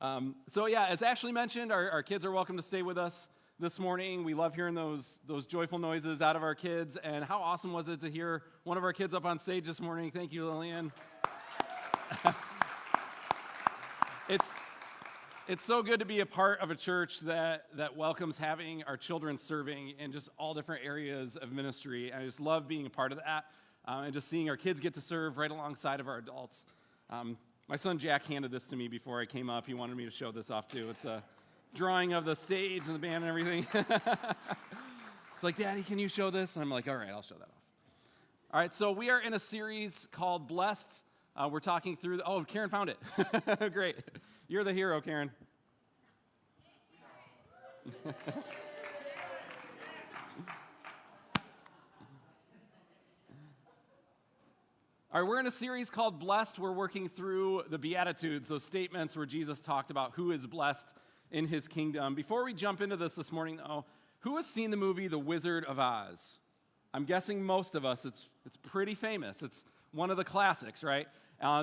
As Ashley mentioned, our kids are welcome to stay with us this morning. We love hearing those joyful noises out of our kids. And how awesome was it to hear one of our kids up on stage this morning? Thank you, Lillian. It's so good to be a part of a church that welcomes having our children serving in just all different areas of ministry. I just love being a part of that and just seeing our kids get to serve right alongside of our adults. My son Jack handed this to me before I came up. He wanted me to show this off too. It's a drawing of the stage and the band and everything. It's like, Daddy, can you show this? And I'm like, all right, I'll show that off. All right, so we are in a series called Blessed. We're talking through Karen found it. Great. You're the hero, Karen. All right, we're in a series called Blessed. We're working through the Beatitudes, those statements where Jesus talked about who is blessed in his kingdom. Before we jump into this morning, though, who has seen the movie The Wizard of Oz? I'm guessing most of us. It's pretty famous. It's one of the classics, right?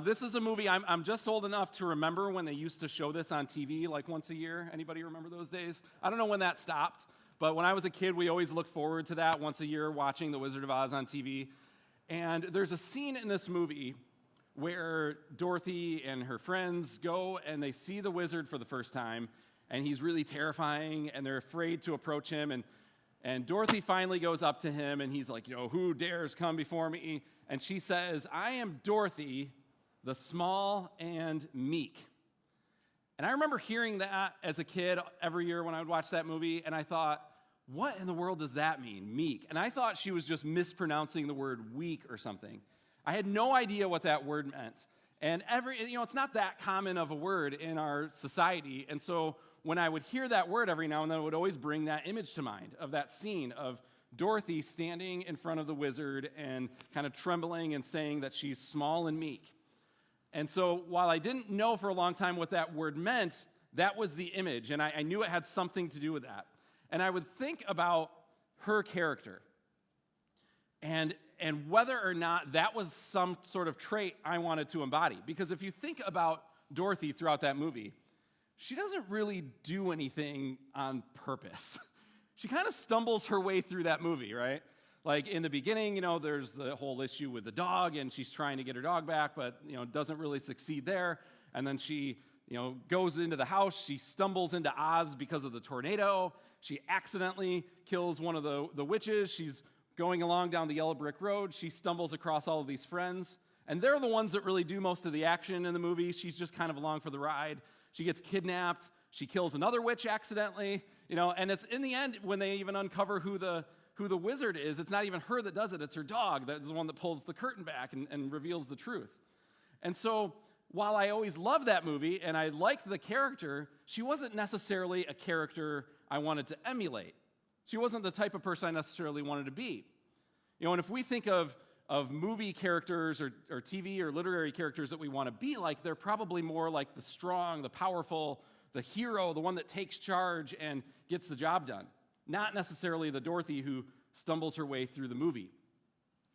This is a movie, I'm just old enough to remember when they used to show this on TV like once a year. Anybody remember those days? I don't know when that stopped, but when I was a kid, we always looked forward to that once a year, watching The Wizard of Oz on TV. And there's a scene in this movie where Dorothy and her friends go and they see the wizard for the first time, and he's really terrifying, and they're afraid to approach him, and Dorothy finally goes up to him, and he's like, who dares come before me? And she says, I am Dorothy, the small and meek. And I remember hearing that as a kid every year when I would watch that movie, and I thought, what in the world does that mean, meek? And I thought she was just mispronouncing the word weak or something. I had no idea what that word meant. And it's not that common of a word in our society. And so when I would hear that word every now and then, it would always bring that image to mind of that scene of Dorothy standing in front of the wizard and kind of trembling and saying that she's small and meek. And so while I didn't know for a long time what that word meant, that was the image, and I knew it had something to do with that. And I would think about her character and whether or not that was some sort of trait I wanted to embody. Because if you think about Dorothy throughout that movie, she doesn't really do anything on purpose. She kind of stumbles her way through that movie, right? Like in the beginning, there's the whole issue with the dog, and she's trying to get her dog back, but, doesn't really succeed there. And then she, goes into the house. She stumbles into Oz because of the tornado. She accidentally kills one of the witches. She's going along down the yellow brick road. She stumbles across all of these friends. And they're the ones that really do most of the action in the movie. She's just kind of along for the ride. She gets kidnapped. She kills another witch accidentally. And it's in the end when they even uncover who the wizard is, it's not even her that does it, it's her dog that's the one that pulls the curtain back and reveals the truth. And so, while I always loved that movie and I liked the character, she wasn't necessarily a character I wanted to emulate. She wasn't the type of person I necessarily wanted to be. And if we think of movie characters or TV or literary characters that we want to be like, they're probably more like the strong, the powerful, the hero, the one that takes charge and gets the job done. Not necessarily the Dorothy who stumbles her way through the movie.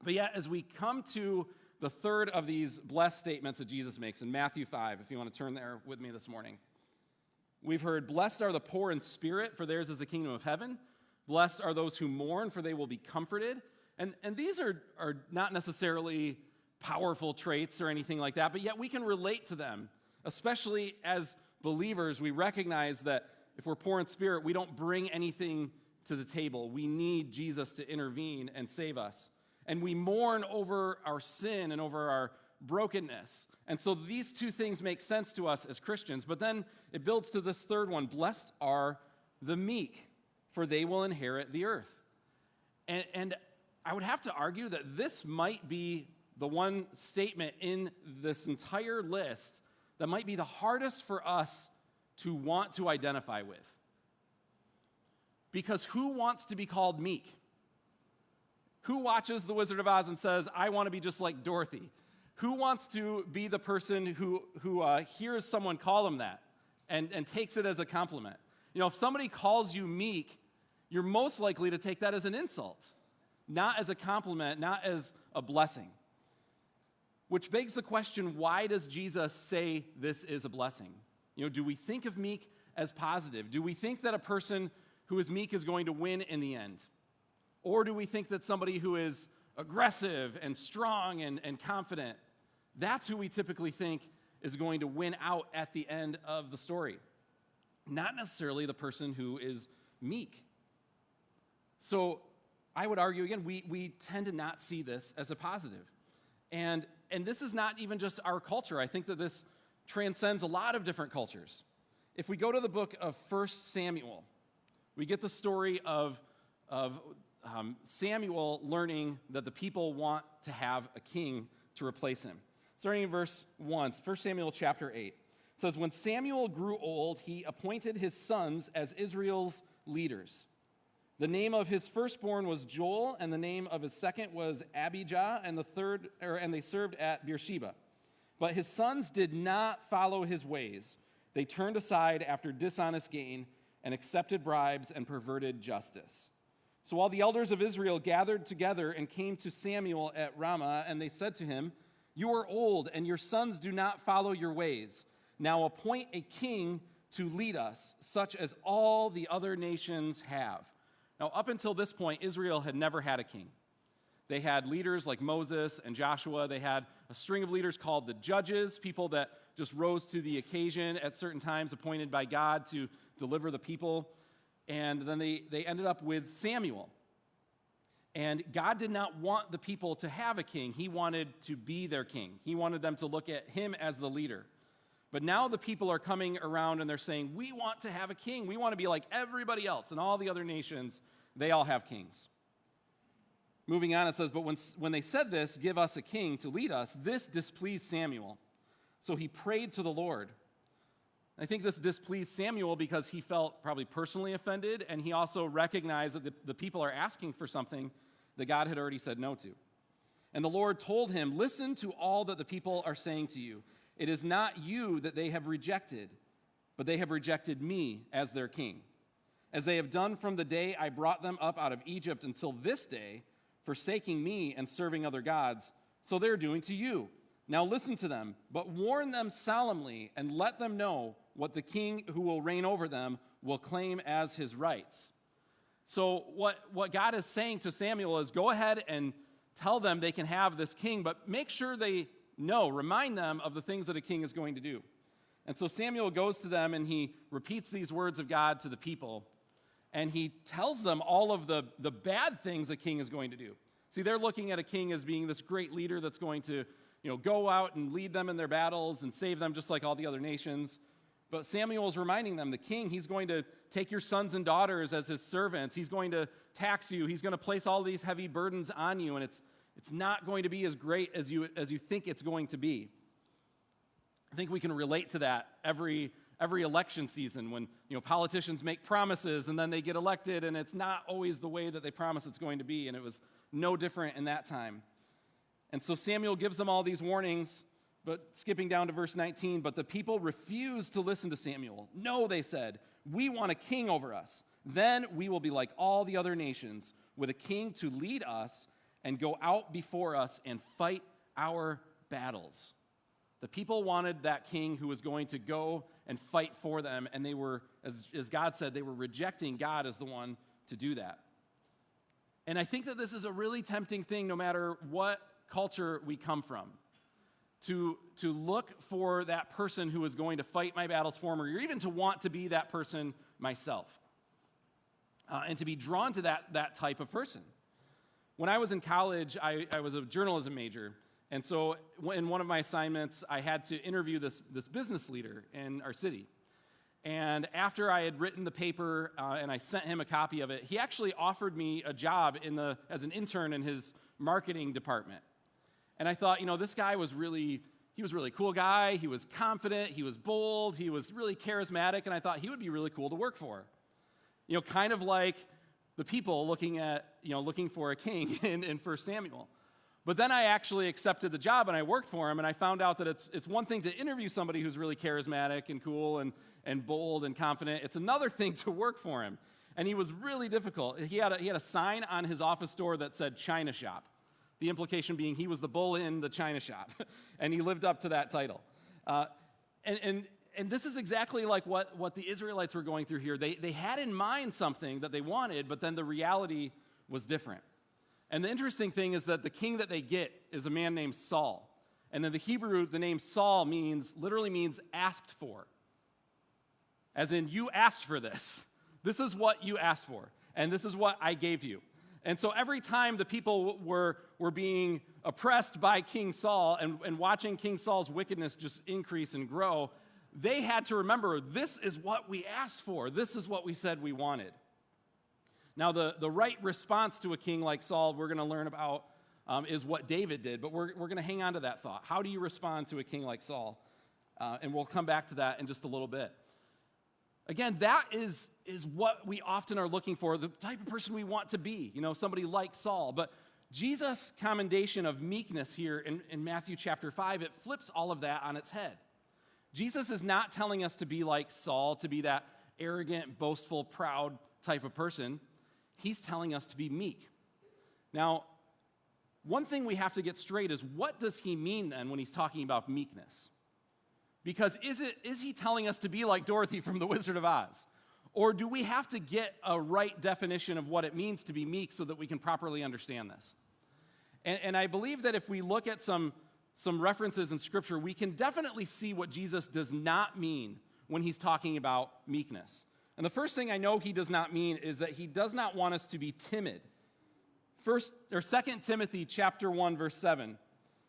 But yet, as we come to the third of these blessed statements that Jesus makes in Matthew 5, if you want to turn there with me this morning, we've heard, blessed are the poor in spirit, for theirs is the kingdom of heaven. Blessed are those who mourn, for they will be comforted. And these are not necessarily powerful traits or anything like that, but yet we can relate to them. Especially as believers, we recognize that if we're poor in spirit, we don't bring anything to the table. We need Jesus to intervene and save us. And we mourn over our sin and over our brokenness. And so these two things make sense to us as Christians. But then it builds to this third one. Blessed are the meek, for they will inherit the earth. And I would have to argue that this might be the one statement in this entire list that might be the hardest for us to want to identify with. Because who wants to be called meek? Who watches The Wizard of Oz and says, I want to be just like Dorothy? Who wants to be the person who hears someone call him that and takes it as a compliment? If somebody calls you meek, you're most likely to take that as an insult, not as a compliment, not as a blessing. Which begs the question, why does Jesus say this is a blessing? Do we think of meek as positive? Do we think that a person who is meek is going to win in the end? Or do we think that somebody who is aggressive and strong and confident, that's who we typically think is going to win out at the end of the story? Not necessarily the person who is meek. So I would argue, again, we tend to not see this as a positive. And this is not even just our culture. I think that this transcends a lot of different cultures. If we go to the book of 1 Samuel, we get the story of Samuel learning that the people want to have a king to replace him. Starting in verse 1, 1 Samuel chapter 8. It says, "When Samuel grew old, he appointed his sons as Israel's leaders. The name of his firstborn was Joel, and the name of his second was Abijah, and they served at Beersheba. But his sons did not follow his ways. They turned aside after dishonest gain and accepted bribes and perverted justice. So all the elders of Israel gathered together and came to Samuel at Ramah, and they said to him, 'You are old, and your sons do not follow your ways. Now appoint a king to lead us, such as all the other nations have.'" Now, up until this point, Israel had never had a king. They had leaders like Moses and Joshua. They had a string of leaders called the judges, people that just rose to the occasion at certain times, appointed by God to deliver the people. And then they ended up with Samuel. And God did not want the people to have a king. He wanted to be their king. He wanted them to look at him as the leader. But now the people are coming around and they're saying, "We want to have a king. We want to be like everybody else." And all the other nations, they all have kings. Moving on, it says, "But when they said this, 'Give us a king to lead us,' this displeased Samuel. So he prayed to the Lord." I think this displeased Samuel because he felt probably personally offended, and he also recognized that the people are asking for something that God had already said no to. And the Lord told him, "Listen to all that the people are saying to you. It is not you that they have rejected, but they have rejected me as their king, as they have done from the day I brought them up out of Egypt until this day, forsaking me and serving other gods. So they're doing to you. Now listen to them, but warn them solemnly and let them know what the king who will reign over them will claim as his rights." So what God is saying to Samuel is, go ahead and tell them they can have this king, but make sure they know, remind them of the things that a king is going to do. And so Samuel goes to them and he repeats these words of God to the people. And he tells them all of the bad things a king is going to do. See, they're looking at a king as being this great leader that's going to, go out and lead them in their battles and save them just like all the other nations. But Samuel is reminding them, the king, he's going to take your sons and daughters as his servants. He's going to tax you. He's going to place all these heavy burdens on you, and it's not going to be as great as you think it's going to be. I think we can relate to that every election season when politicians make promises and then they get elected, and it's not always the way that they promise it's going to be, and it was no different in that time. And so Samuel gives them all these warnings, but skipping down to verse 19, "But the people refused to listen to Samuel. 'No,' they said, 'we want a king over us. Then we will be like all the other nations, with a king to lead us and go out before us and fight our battles.'" The people wanted that king who was going to go and fight for them, and they were, as God said, they were rejecting God as the one to do that. And I think that this is a really tempting thing no matter what culture we come from, to look for that person who is going to fight my battles for me, or even to want to be that person myself, and to be drawn to that type of person. When I was in college, I was a journalism major, and so in one of my assignments, I had to interview this business leader in our city. And after I had written the paper and I sent him a copy of it, he actually offered me a job as an intern in his marketing department. And I thought, this guy he was a really cool guy. He was confident. He was bold. He was really charismatic. And I thought he would be really cool to work for. Kind of like the people looking for a king in 1 Samuel. But then I actually accepted the job and I worked for him, and I found out that it's one thing to interview somebody who's really charismatic and cool and bold and confident. It's another thing to work for him. And he was really difficult. He had a sign on his office door that said China Shop. The implication being he was the bull in the China shop, and he lived up to that title. And And this is exactly like what the Israelites were going through here. They had in mind something that they wanted, but then the reality was different. And the interesting thing is that the king that they get is a man named Saul. And in the Hebrew, the name Saul literally means asked for. As in, you asked for this. This is what you asked for. And this is what I gave you. And so every time the people were being oppressed by King Saul and watching King Saul's wickedness just increase and grow, they had to remember, this is what we asked for. This is what we said we wanted. Now, the right response to a king like Saul we're going to learn about is what David did, but we're going to hang on to that thought. How do you respond to a king like Saul? And we'll come back to that in just a little bit. Again, that is what we often are looking for, the type of person we want to be, somebody like Saul. But Jesus' commendation of meekness here in Matthew chapter 5, it flips all of that on its head. Jesus is not telling us to be like Saul, to be that arrogant, boastful, proud type of person. He's telling us to be meek. Now, one thing we have to get straight is, what does he mean then when he's talking about meekness? Because is he telling us to be like Dorothy from The Wizard of Oz? Or do we have to get a right definition of what it means to be meek so that we can properly understand this? And I believe that if we look at some references in Scripture, we can definitely see what Jesus does not mean when he's talking about meekness. And the first thing I know he does not mean is that he does not want us to be timid. 2 Timothy chapter 1, verse 7,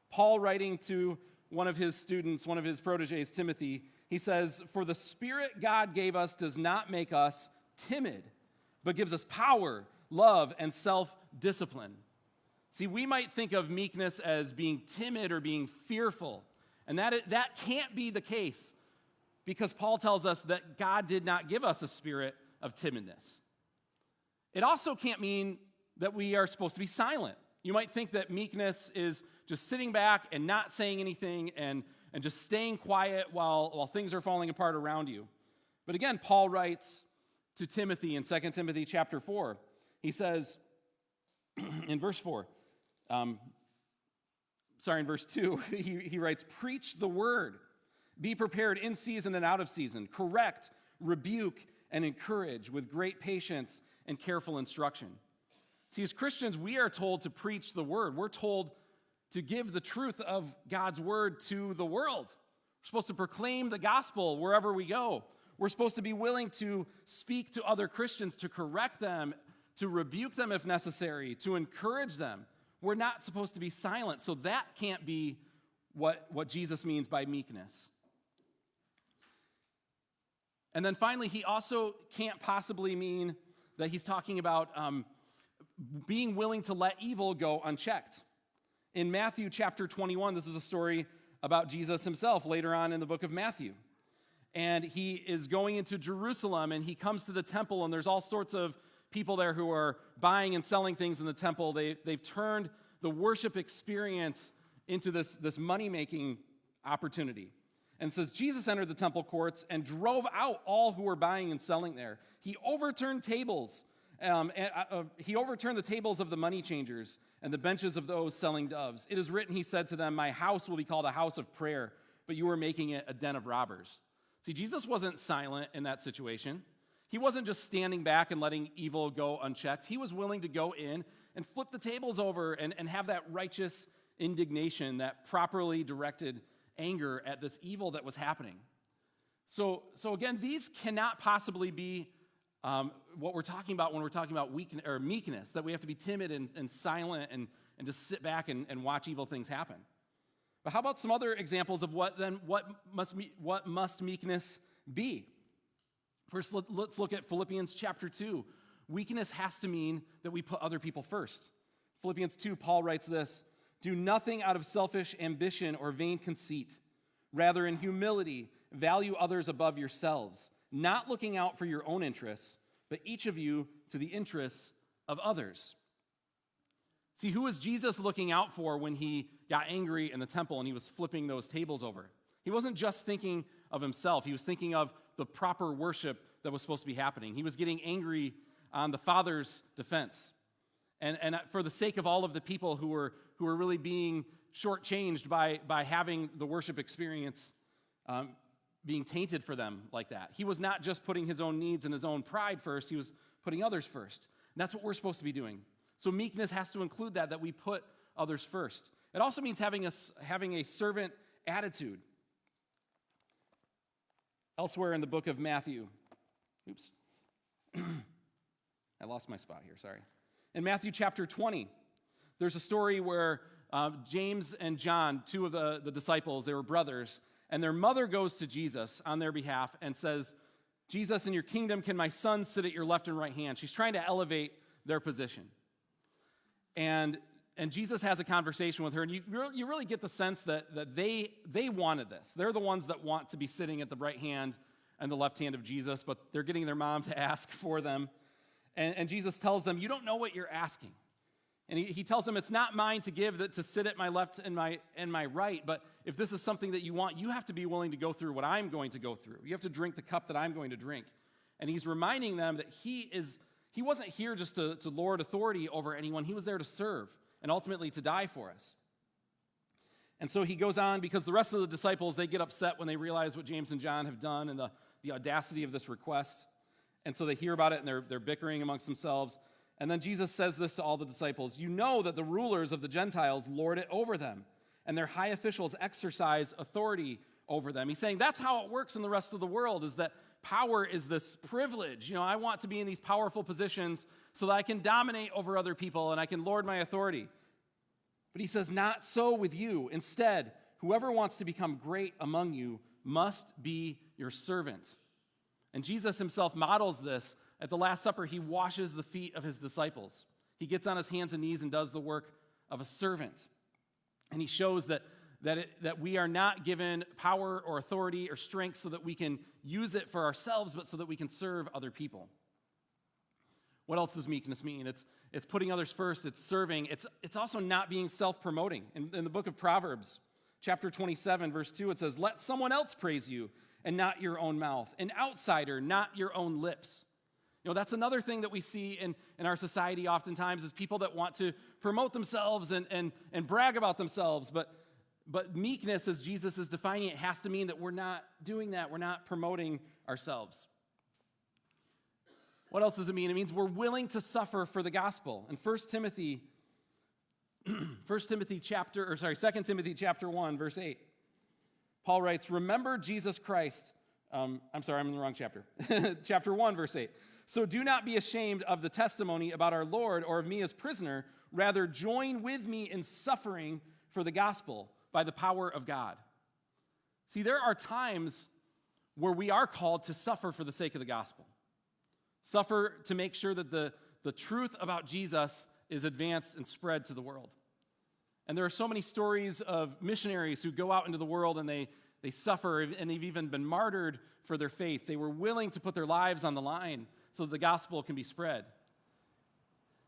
Paul writing to one of his students, one of his proteges, Timothy, he says, "For the Spirit God gave us does not make us timid, but gives us power, love, and self-discipline." See, we might think of meekness as being timid or being fearful, and that can't be the case, because Paul tells us that God did not give us a spirit of timidness. It also can't mean that we are supposed to be silent. You might think that meekness is just sitting back and not saying anything and just staying quiet while things are falling apart around you. But again, Paul writes to Timothy in 2 Timothy chapter 4. He says in verse 4, in verse 2, he writes, "Preach the word. Be prepared in season and out of season. Correct, rebuke, and encourage with great patience and careful instruction." See, as Christians, we are told to preach the word. We're told to give the truth of God's word to the world. We're supposed to proclaim the gospel wherever we go. We're supposed to be willing to speak to other Christians, to correct them, to rebuke them if necessary, to encourage them. We're not supposed to be silent, so that can't be what Jesus means by meekness. And then finally, he also can't possibly mean that he's talking about being willing to let evil go unchecked. In Matthew chapter 21, this is a story about Jesus himself later on in the book of Matthew. And he is going into Jerusalem, and he comes to the temple, and there's all sorts of people there who are buying and selling things in the temple. They've turned the worship experience into this money-making opportunity. And it says, Jesus entered the temple courts and drove out all who were buying and selling there. He overturned tables. He overturned the tables of the money changers and the benches of those selling doves. It is written, he said to them, "My house will be called a house of prayer, but you are making it a den of robbers." See, Jesus wasn't silent in that situation. He wasn't just standing back and letting evil go unchecked. He was willing to go in and flip the tables over and have that righteous indignation, that properly directed anger at this evil that was happening. So again, these cannot possibly be what we're talking about when we're talking about meekness, that we have to be timid and silent and just sit back and watch evil things happen. But how about some other examples of what must meekness be? First, let's look at Philippians chapter 2. Weakness has to mean that we put other people first. Philippians 2, Paul writes this, "Do nothing out of selfish ambition or vain conceit. Rather, in humility, value others above yourselves, not looking out for your own interests, but each of you to the interests of others." See, who was Jesus looking out for when he got angry in the temple and he was flipping those tables over? He wasn't just thinking of himself. He was thinking of the proper worship that was supposed to be happening. He was getting angry on the Father's defense. And for the sake of all of the people who were really being shortchanged by having the worship experience being tainted for them like that. He was not just putting his own needs and his own pride first, he was putting others first. And that's what we're supposed to be doing. So meekness has to include that we put others first. It also means having a servant attitude. Elsewhere in the book of Matthew, I lost my spot here, sorry. In Matthew chapter 20, there's a story where James and John, two of the disciples, they were brothers, and their mother goes to Jesus on their behalf and says, Jesus, in your kingdom, can my son sit at your left and right hand? She's trying to elevate their position. And Jesus has a conversation with her, and you really get the sense that they wanted this. They're the ones that want to be sitting at the right hand and the left hand of Jesus, but they're getting their mom to ask for them. And Jesus tells them, you don't know what you're asking. And he tells them, it's not mine to give, to sit at my left and my right, but if this is something that you want, you have to be willing to go through what I'm going to go through. You have to drink the cup that I'm going to drink. And he's reminding them that he wasn't here just to lord authority over anyone. He was there to serve and ultimately to die for us. And so he goes on, because the rest of the disciples, they get upset when they realize what James and John have done and the audacity of this request. And so they hear about it, and they're bickering amongst themselves. And then Jesus says this to all the disciples, you know that the rulers of the Gentiles lord it over them, and their high officials exercise authority over them. He's saying that's how it works in the rest of the world, is that power is this privilege. I want to be in these powerful positions so that I can dominate over other people and I can lord my authority. But he says, not so with you. Instead, whoever wants to become great among you must be your servant. And Jesus himself models this. At the Last Supper, he washes the feet of his disciples. He gets on his hands and knees and does the work of a servant. And he shows that we are not given power or authority or strength so that we can use it for ourselves, but so that we can serve other people. What else does meekness mean? It's putting others first. It's serving. It's also not being self-promoting. In the book of Proverbs, chapter 27, verse 2, it says, let someone else praise you and not your own mouth, an outsider, not your own lips. That's another thing that we see in our society oftentimes is people that want to promote themselves and brag about themselves. But meekness, as Jesus is defining it, has to mean that we're not doing that. We're not promoting ourselves. What else does it mean? It means we're willing to suffer for the gospel. In 2 Timothy chapter 1, verse 8, Paul writes, remember Jesus Christ. I'm in the wrong chapter. Chapter 1, verse 8. So do not be ashamed of the testimony about our Lord or of me as prisoner. Rather, join with me in suffering for the gospel by the power of God. See, there are times where we are called to suffer for the sake of the gospel. Suffer to make sure that the truth about Jesus is advanced and spread to the world. And there are so many stories of missionaries who go out into the world and they suffer, and they've even been martyred for their faith. They were willing to put their lives on the line so that the gospel can be spread.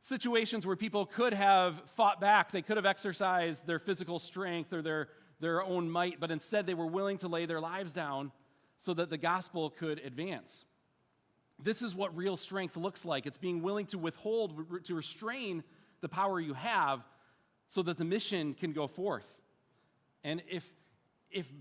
Situations where people could have fought back, they could have exercised their physical strength or their own might, but instead they were willing to lay their lives down so that the gospel could advance. This is what real strength looks like. It's being willing to withhold, to restrain the power you have so that the mission can go forth. And if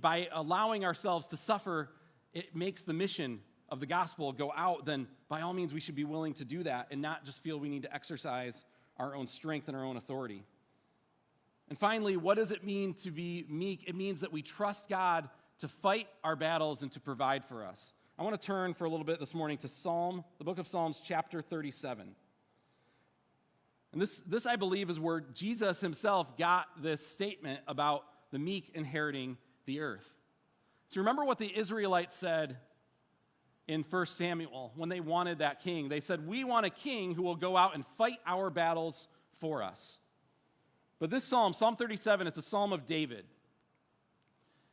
by allowing ourselves to suffer, it makes the mission of the gospel go out, then by all means we should be willing to do that and not just feel we need to exercise our own strength and our own authority. And finally, what does it mean to be meek? It means that we trust God to fight our battles and to provide for us. I want to turn for a little bit this morning to the book of Psalms, chapter 37. And this I believe is where Jesus himself got this statement about the meek inheriting the earth. So remember what the Israelites said in 1 Samuel when they wanted that king. They said, we want a king who will go out and fight our battles for us. But this psalm, Psalm 37, it's a psalm of David.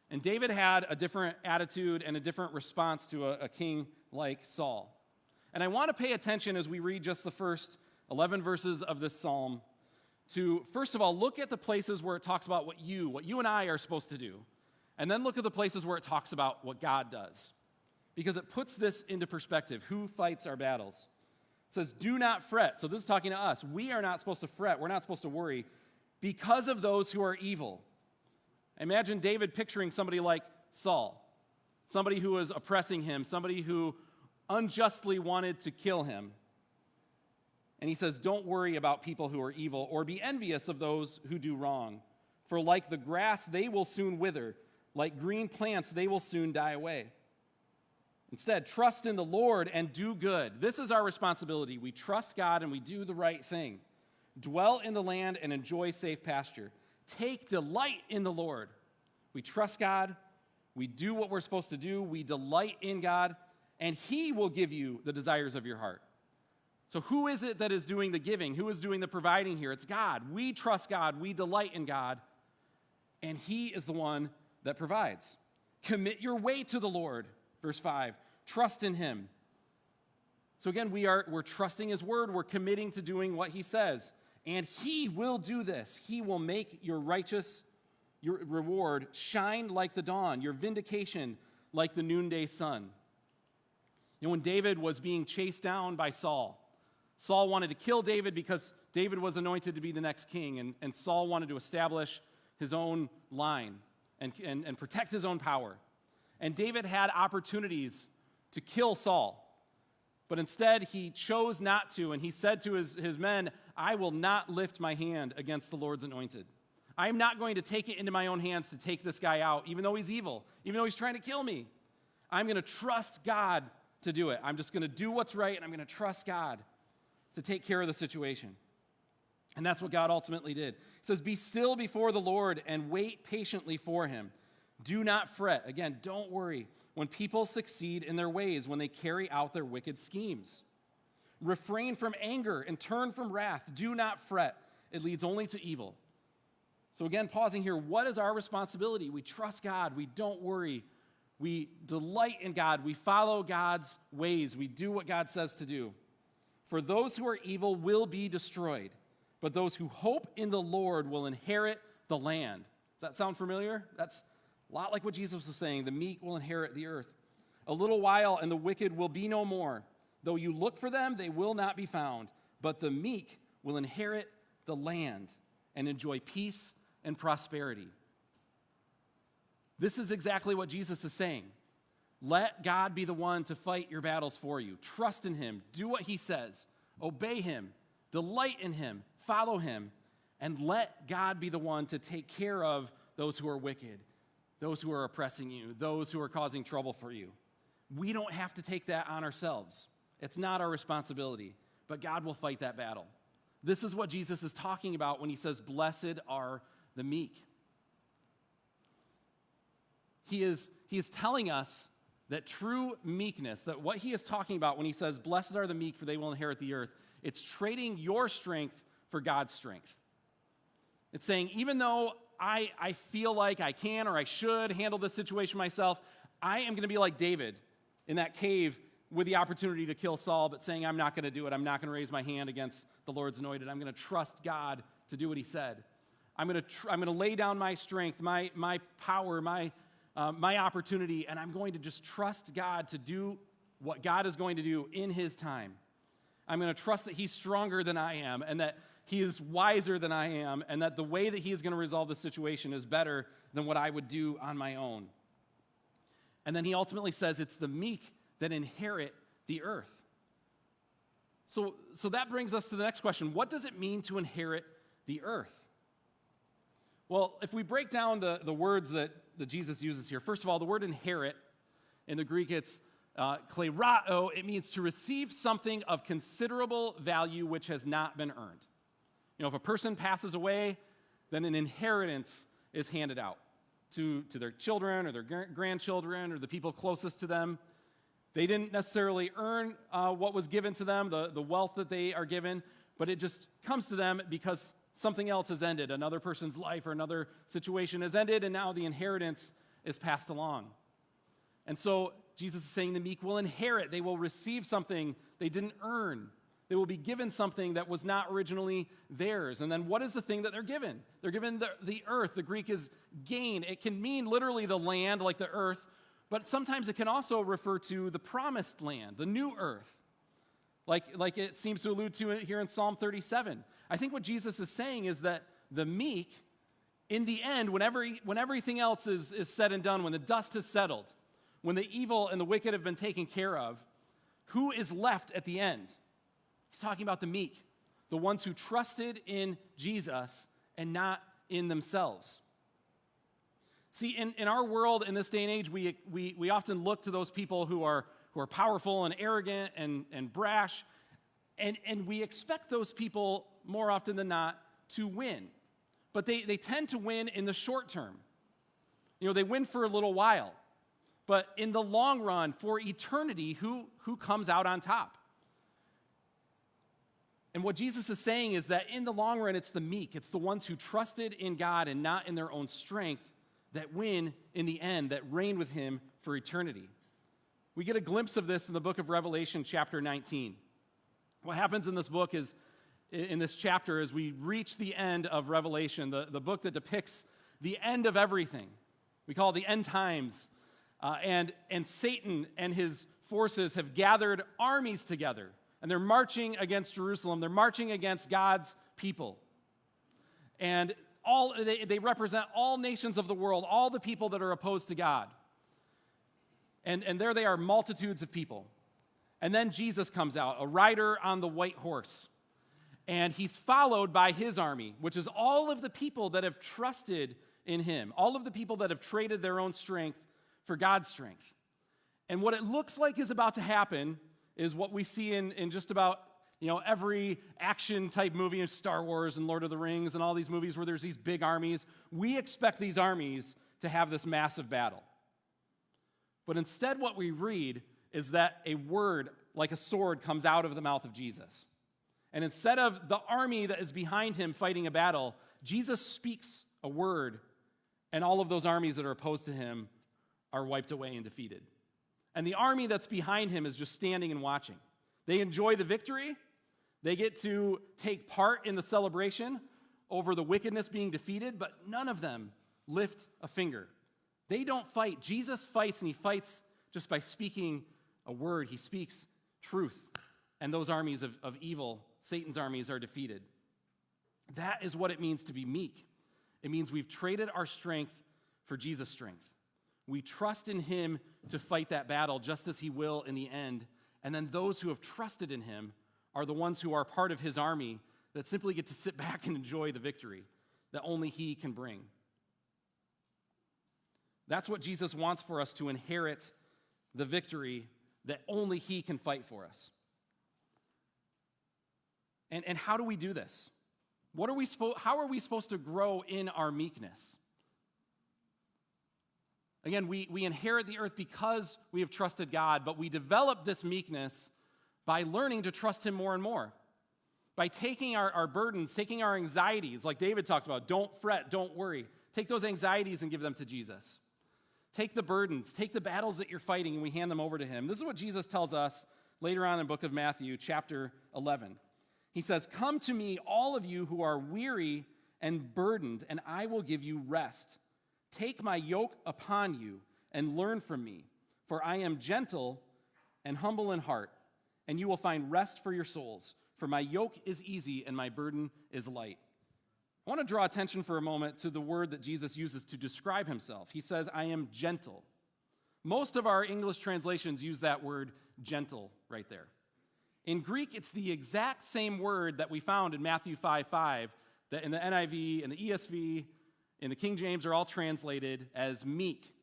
And David had a different attitude and a different response to a king like Saul. And I want to pay attention as we read just the first 11 verses of this psalm to, first of all, look at the places where it talks about what you and I are supposed to do. And then look at the places where it talks about what God does. Because it puts this into perspective. Who fights our battles? It says, do not fret. So this is talking to us. We are not supposed to fret. We're not supposed to worry because of those who are evil. Imagine David picturing somebody like Saul. somebody who was oppressing him, somebody who unjustly wanted to kill him. And he says, don't worry about people who are evil or be envious of those who do wrong. For like the grass, they will soon wither. Like green plants, they will soon die away. Instead, trust in the Lord and do good. This is our responsibility. We trust God and we do the right thing. Dwell in the land and enjoy safe pasture. Take delight in the Lord. We trust God. We do what we're supposed to do. We delight in God, and He will give you the desires of your heart. So who is it that is doing the giving? Who is doing the providing here? It's God. We trust God. We delight in God, and He is the one that provides. Commit your way to the Lord. Verse 5, trust in Him. So again, we're trusting His word. We're committing to doing what He says. And He will do this. He will make your reward shine like the dawn, your vindication like the noonday sun. You know, when David was being chased down by Saul wanted to kill David because David was anointed to be the next king, and Saul wanted to establish his own line and protect his own power. And David had opportunities to kill Saul. But instead, he chose not to, and he said to his men, I will not lift my hand against the Lord's anointed. I am not going to take it into my own hands to take this guy out, even though he's evil, even though he's trying to kill me. I'm going to trust God to do it. I'm just going to do what's right, and I'm going to trust God to take care of the situation. And that's what God ultimately did. He says, be still before the Lord and wait patiently for Him. Do not fret. Again, don't worry when people succeed in their ways, when they carry out their wicked schemes. Refrain from anger and turn from wrath. Do not fret. It leads only to evil. So again, pausing here, what is our responsibility? We trust God. We don't worry. We delight in God. We follow God's ways. We do what God says to do. For those who are evil will be destroyed, but those who hope in the Lord will inherit the land. Does that sound familiar? That's a lot like what Jesus was saying. The meek will inherit the earth. A little while, and the wicked will be no more. Though you look for them, they will not be found. But the meek will inherit the land and enjoy peace and prosperity. This is exactly what Jesus is saying. Let God be the one to fight your battles for you. Trust in Him. Do what He says. Obey Him. Delight in Him. Follow Him. And let God be the one to take care of those who are wicked, those who are oppressing you, those who are causing trouble for you. We don't have to take that on ourselves. It's not our responsibility, but God will fight that battle. This is what Jesus is talking about when He says, blessed are the meek. He is telling us that true meekness, that what He is talking about when He says, blessed are the meek, for they will inherit the earth, it's trading your strength for God's strength. It's saying, even though I feel like I can or I should handle this situation myself, I am going to be like David in that cave with the opportunity to kill Saul, but saying, I'm not going to do it. I'm not going to raise my hand against the Lord's anointed. I'm going to trust God to do what He said. I'm going to lay down my strength, my power, my opportunity, and I'm going to just trust God to do what God is going to do in His time. I'm going to trust that He's stronger than I am, and that He is wiser than I am, and that the way that He is going to resolve the situation is better than what I would do on my own. And then He ultimately says it's the meek that inherit the earth. So that brings us to the next question. What does it mean to inherit the earth? Well, if we break down the words that Jesus uses here, first of all, the word inherit, in the Greek it's klerao. It means to receive something of considerable value which has not been earned. You know, if a person passes away, then an inheritance is handed out to their children or their grandchildren or the people closest to them. They didn't necessarily earn what was given to them, the wealth that they are given, but it just comes to them because something else has ended. Another person's life or another situation has ended, and now the inheritance is passed along. And so Jesus is saying the meek will inherit. They will receive something they didn't earn. They will be given something that was not originally theirs. And then what is the thing that they're given? They're given the earth. The Greek is gain. It can mean literally the land, like the earth, but sometimes it can also refer to the promised land, the new earth, like it seems to allude to here in Psalm 37. I think what Jesus is saying is that the meek, in the end, when everything else is said and done, when the dust has settled, when the evil and the wicked have been taken care of, who is left at the end? He's talking about the meek, the ones who trusted in Jesus and not in themselves. See, in our world, in this day and age, we often look to those people who are powerful and arrogant and brash, and we expect those people more often than not to win. But they tend to win in the short term. They win for a little while. But in the long run, for eternity, who comes out on top? And what Jesus is saying is that in the long run, it's the meek. It's the ones who trusted in God and not in their own strength that win in the end, that reign with him for eternity. We get a glimpse of this in the book of Revelation, chapter 19. What happens in this book is, in this chapter, as we reach the end of Revelation, the book that depicts the end of everything. We call it the end times. And Satan and his forces have gathered armies together. And they're marching against Jerusalem. They're marching against God's people. And they represent all nations of the world, all the people that are opposed to God. And there they are, multitudes of people. And then Jesus comes out, a rider on the white horse. And he's followed by his army, which is all of the people that have trusted in him, all of the people that have traded their own strength for God's strength. And what it looks like is about to happen is what we see in just about every action-type movie of Star Wars and Lord of the Rings and all these movies where there's these big armies. We expect these armies to have this massive battle. But instead what we read is that a word like a sword comes out of the mouth of Jesus. And instead of the army that is behind him fighting a battle, Jesus speaks a word, and all of those armies that are opposed to him are wiped away and defeated. And the army that's behind him is just standing and watching. They enjoy the victory. They get to take part in the celebration over the wickedness being defeated, but none of them lift a finger. They don't fight. Jesus fights, and he fights just by speaking a word. He speaks truth, and those armies of evil, Satan's armies, are defeated. That is what it means to be meek. It means we've traded our strength for Jesus' strength. We trust in him to fight that battle just as he will in the end. And then those who have trusted in him are the ones who are part of his army that simply get to sit back and enjoy the victory that only he can bring. That's what Jesus wants for us, to inherit the victory that only he can fight for us. And how do we do this? How are we supposed to grow in our meekness? Again, we inherit the earth because we have trusted God, but we develop this meekness by learning to trust him more and more. By taking our burdens, taking our anxieties, like David talked about, don't fret, don't worry. Take those anxieties and give them to Jesus. Take the burdens, take the battles that you're fighting, and we hand them over to him. This is what Jesus tells us later on in the book of Matthew, chapter 11. He says, "Come to me, all of you who are weary and burdened, and I will give you rest. Take my yoke upon you and learn from me, for I am gentle and humble in heart, and you will find rest for your souls. For my yoke is easy and my burden is light." I want to draw attention for a moment to the word that Jesus uses to describe himself. He says, "I am gentle." Most of our English translations use that word gentle right there. In Greek, it's the exact same word that we found in Matthew 5:5, that in the NIV and the ESV and the King James are all translated as meek.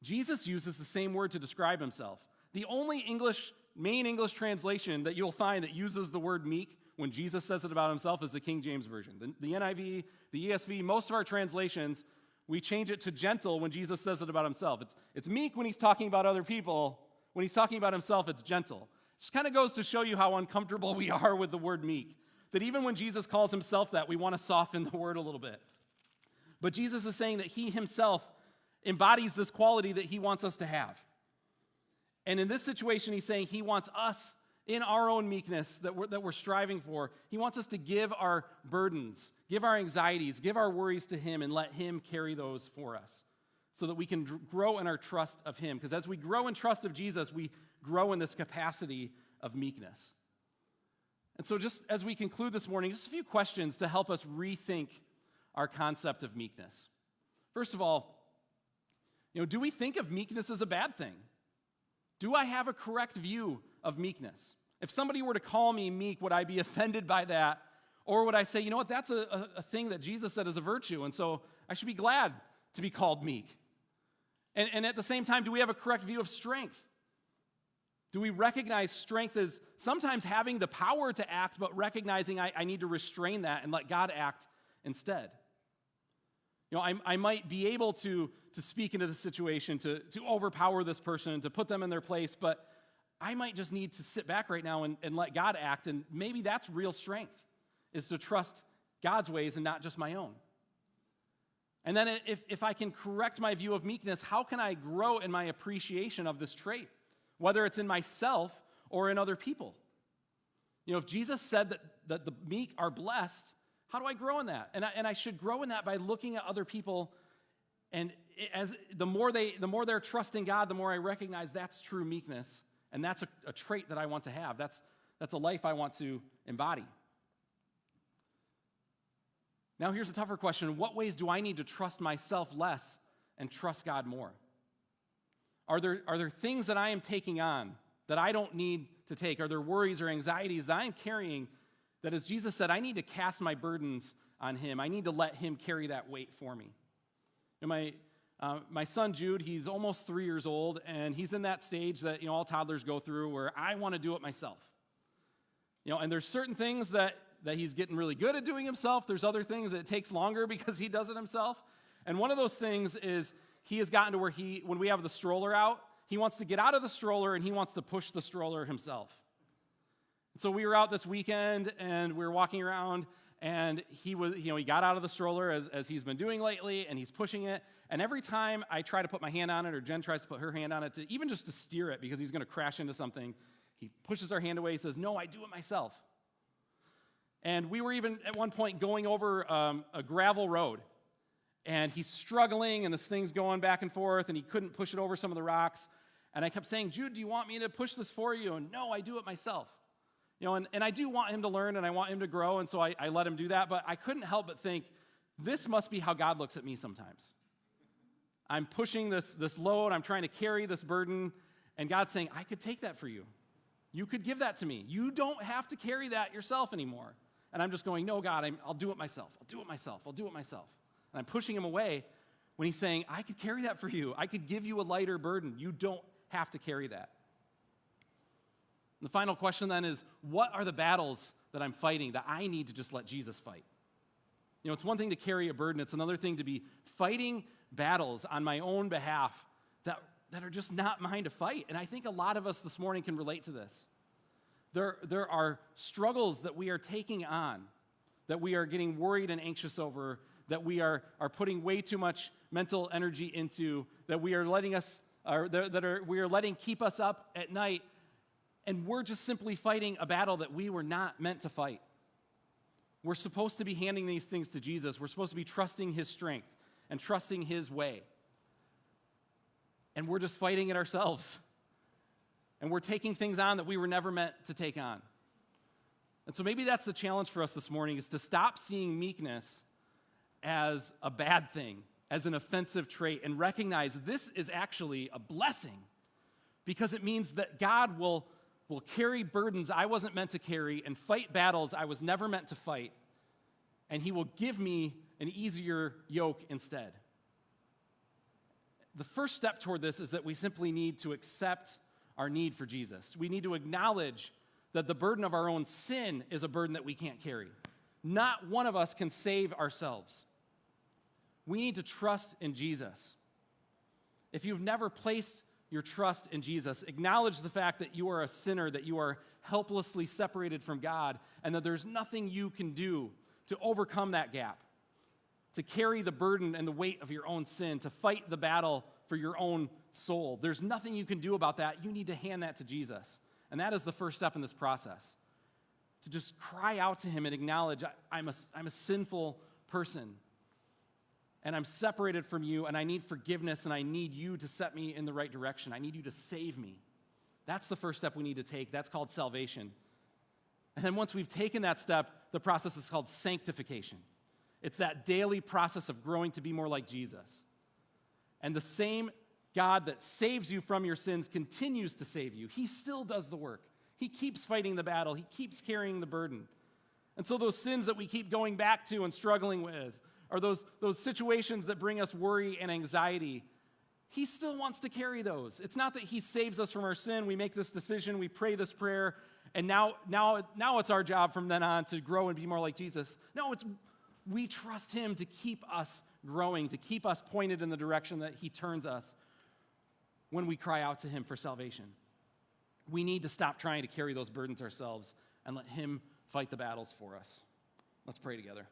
Jesus uses the same word to describe himself. The only main English translation that you'll find that uses the word meek when Jesus says it about himself is the King James Version. The NIV, the ESV, most of our translations, we change it to gentle when Jesus says it about himself. It's meek when he's talking about other people. When he's talking about himself, it's gentle. It just kind of goes to show you how uncomfortable we are with the word meek. That even when Jesus calls himself that, we want to soften the word a little bit. But Jesus is saying that he himself embodies this quality that he wants us to have. And in this situation, he's saying he wants us, in our own meekness that we're striving for, he wants us to give our burdens, give our anxieties, give our worries to him, and let him carry those for us so that we can grow in our trust of him. Because as we grow in trust of Jesus, we grow in this capacity of meekness. And so just as we conclude this morning, just a few questions to help us rethink our concept of meekness. First of all, Do we think of meekness as a bad thing? Do I have a correct view of meekness? If somebody were to call me meek, would I be offended by that? Or would I say, you know what, that's a thing that Jesus said is a virtue, and so I should be glad to be called meek? And at the same time, do we have a correct view of strength? Do we recognize strength as sometimes having the power to act, but recognizing I need to restrain that and let God act instead? I might be able to speak into the situation, to overpower this person, to put them in their place, but I might just need to sit back right now and let God act, and maybe that's real strength, is to trust God's ways and not just my own. And then if I can correct my view of meekness, how can I grow in my appreciation of this trait, whether it's in myself or in other people? If Jesus said that the meek are blessed, how do I grow in that? And I should grow in that by looking at other people, and as the more they're trusting God, the more I recognize that's true meekness, and that's a trait that I want to have. That's a life I want to embody. Now here's a tougher question. In what ways do I need to trust myself less and trust God more? Are there things that I am taking on that I don't need to take? Are there worries or anxieties that I am carrying that, as Jesus said, I need to cast my burdens on him? I need to let him carry that weight for me. And my son Jude, he's almost 3 years old, and he's in that stage that all toddlers go through where I want to do it myself. And there's certain things that he's getting really good at doing himself. There's other things that it takes longer because he does it himself. And one of those things is he has gotten to where when we have the stroller out, he wants to get out of the stroller and he wants to push the stroller himself. And so we were out this weekend and we were walking around, and he got out of the stroller as he's been doing lately, and he's pushing it. And every time I try to put my hand on it, or Jen tries to put her hand on it, even just to steer it because he's going to crash into something, he pushes our hand away. He says, "No, I do it myself." And we were even at one point going over a gravel road, and he's struggling, and this thing's going back and forth, and he couldn't push it over some of the rocks. And I kept saying, "Jude, do you want me to push this for you?" And no, I do it myself. And I do want him to learn, and I want him to grow, and so I let him do that. But I couldn't help but think, this must be how God looks at me sometimes. I'm pushing this load, I'm trying to carry this burden, and God's saying, I could take that for you. You could give that to me. You don't have to carry that yourself anymore. And I'm just going, no, God, I'll do it myself. I'll do it myself. I'll do it myself. And I'm pushing him away when he's saying, I could carry that for you. I could give you a lighter burden. You don't have to carry that. And the final question then is, what are the battles that I'm fighting that I need to just let Jesus fight? It's one thing to carry a burden. It's another thing to be fighting battles on my own behalf that are just not mine to fight. And I think a lot of us this morning can relate to this. There are struggles that we are taking on, that we are getting worried and anxious over, that we are putting way too much mental energy into, that we are letting keep us up at night, and we're just simply fighting a battle that we were not meant to fight. We're supposed to be handing these things to Jesus. We're supposed to be trusting his strength and trusting his way. And we're just fighting it ourselves. And we're taking things on that we were never meant to take on. And so maybe that's the challenge for us this morning, is to stop seeing meekness as a bad thing, as an offensive trait, and recognize this is actually a blessing, because it means that God will carry burdens I wasn't meant to carry and fight battles I was never meant to fight, and he will give me an easier yoke instead. The first step toward this is that we simply need to accept our need for Jesus. We need to acknowledge that the burden of our own sin is a burden that we can't carry. Not one of us can save ourselves. We need to trust in Jesus. If you've never placed your trust in Jesus, acknowledge the fact that you are a sinner, that you are helplessly separated from God, and that there's nothing you can do to overcome that gap, to carry the burden and the weight of your own sin, to fight the battle for your own soul. There's nothing you can do about that. You need to hand that to Jesus. And that is the first step in this process, to just cry out to him and acknowledge, I'm a sinful person, and I'm separated from you, and I need forgiveness, and I need you to set me in the right direction. I need you to save me. That's the first step we need to take. That's called salvation. And then once we've taken that step, the process is called sanctification. It's that daily process of growing to be more like Jesus. And the same God that saves you from your sins continues to save you. He still does the work. He keeps fighting the battle. He keeps carrying the burden. And so those sins that we keep going back to and struggling with, or those situations that bring us worry and anxiety, he still wants to carry those. It's not that he saves us from our sin. We make this decision, we pray this prayer, and now it's our job from then on to grow and be more like Jesus. No, we trust him to keep us growing, to keep us pointed in the direction that he turns us when we cry out to him for salvation. We need to stop trying to carry those burdens ourselves and let him fight the battles for us. Let's pray together.